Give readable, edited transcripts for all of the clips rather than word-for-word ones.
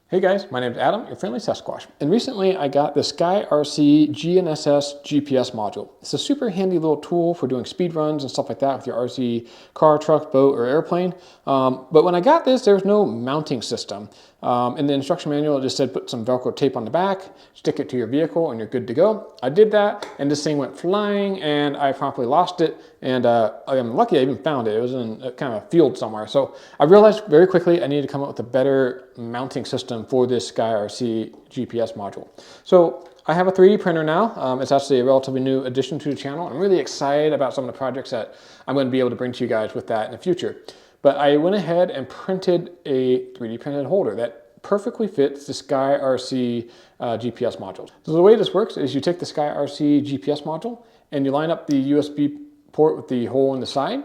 Hey guys, my name is Adam, your friendly Sasquatch. And recently I got the SKYRC GNSS GPS module. It's a super handy little tool for doing speed runs and stuff like that with your RC car, truck, boat, or airplane. But when I got this, there was no mounting system. In the instruction manual, it just said put some Velcro tape on the back, stick it to your vehicle, and you're good to go. I did that, and this thing went flying, and I promptly lost it. And I'm lucky I even found it. It was in a kind of a field somewhere. So I realized very quickly I needed to come up with a better mounting system for this SKYRC GPS module. So I have a 3D printer now. It's actually a relatively new addition to the channel. I'm really excited about some of the projects that I'm going to be able to bring to you guys with that in the future. But I went ahead and printed a 3D printed holder that perfectly fits the SKYRC GPS module. So the way this works is you take the SKYRC GPS module and you line up the USB port with the hole in the side.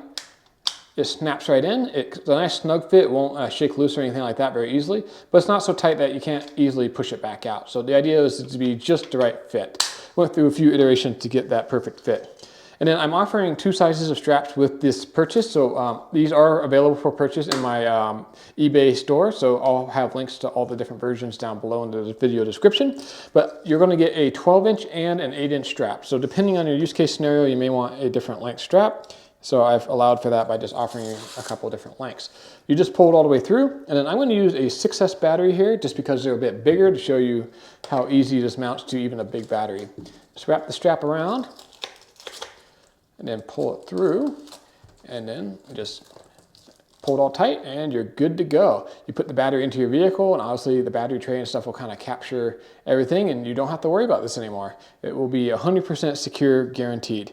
It snaps right in. It's a nice snug fit. It won't shake loose or anything like that very easily, but it's not so tight that you can't easily push it back out. So the idea is to be just the right fit. Went through a few iterations to get that perfect fit. And then I'm offering 2 sizes of straps with this purchase. So these are available for purchase in my eBay store. So I'll have links to all the different versions down below in the video description. But you're going to get a 12-inch and an 8-inch strap. So depending on your use case scenario, you may want a different length strap. So I've allowed for that by just offering you a couple of different lengths. You just pull it all the way through, and then I'm going to use a 6S battery here just because they're a bit bigger to show you how easy this mounts to even a big battery. Just wrap the strap around and then pull it through, and then just pull it all tight and you're good to go. You put the battery into your vehicle, and obviously the battery tray and stuff will kind of capture everything, and you don't have to worry about this anymore. It will be 100% secure, guaranteed.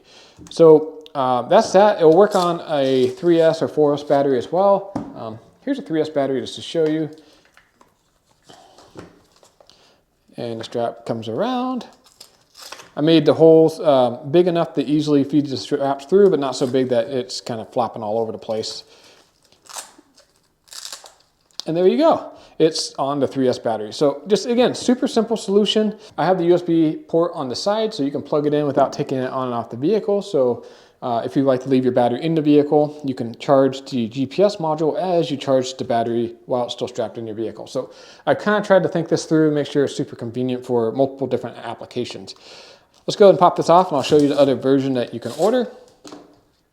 So that's that. It will work on a 3S or 4S battery as well. Here's a 3S battery just to show you. And the strap comes around. I made the holes big enough to easily feed the straps through, but not so big that it's kind of flopping all over the place. And there you go. It's on the 3S battery. So just again, super simple solution. I have the USB port on the side so you can plug it in without taking it on and off the vehicle. So if you like to leave your battery in the vehicle, you can charge the GPS module as you charge the battery while it's still strapped in your vehicle. So I kind of tried to think this through, make sure it's super convenient for multiple different applications. Let's go ahead and pop this off, and I'll show you the other version that you can order.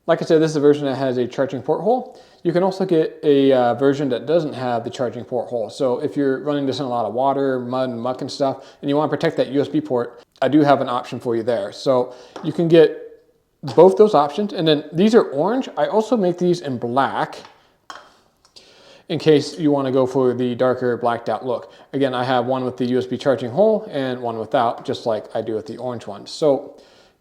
Like I said, this is a version that has a charging port hole. You can also get a version that doesn't have the charging port hole. So if you're running this in a lot of water, mud, and muck and stuff, and you want to protect that USB port, I do have an option for you there. So you can get both those options. And then these are orange. I also make these in black in case you want to go for the darker blacked out look. Again, I have one with the USB charging hole and one without, just like I do with the orange one. So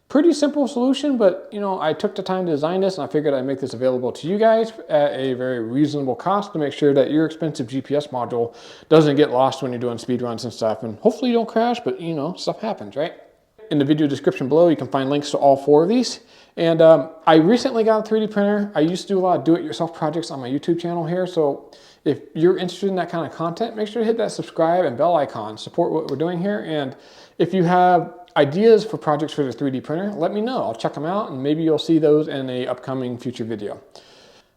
pretty simple solution, but you know, I took the time to design this, and I figured I'd make this available to you guys at a very reasonable cost to make sure that your expensive GPS module doesn't get lost when you're doing speed runs and stuff. And hopefully you don't crash, but you know, stuff happens, right? In the video description below, you can find links to all 4 of these. And I recently got a 3D printer. I used to do a lot of do-it-yourself projects on my YouTube channel here. So if you're interested in that kind of content, make sure to hit that subscribe and bell icon. Support what we're doing here. And if you have ideas for projects for the 3D printer, let me know. I'll check them out, and maybe you'll see those in an upcoming future video.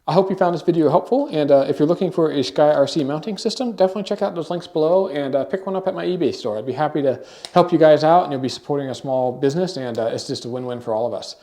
I hope you found this video helpful, and if you're looking for a SKYRC mounting system, definitely check out those links below and pick one up at my eBay store. I'd be happy to help you guys out, and you'll be supporting a small business, and it's just a win-win for all of us.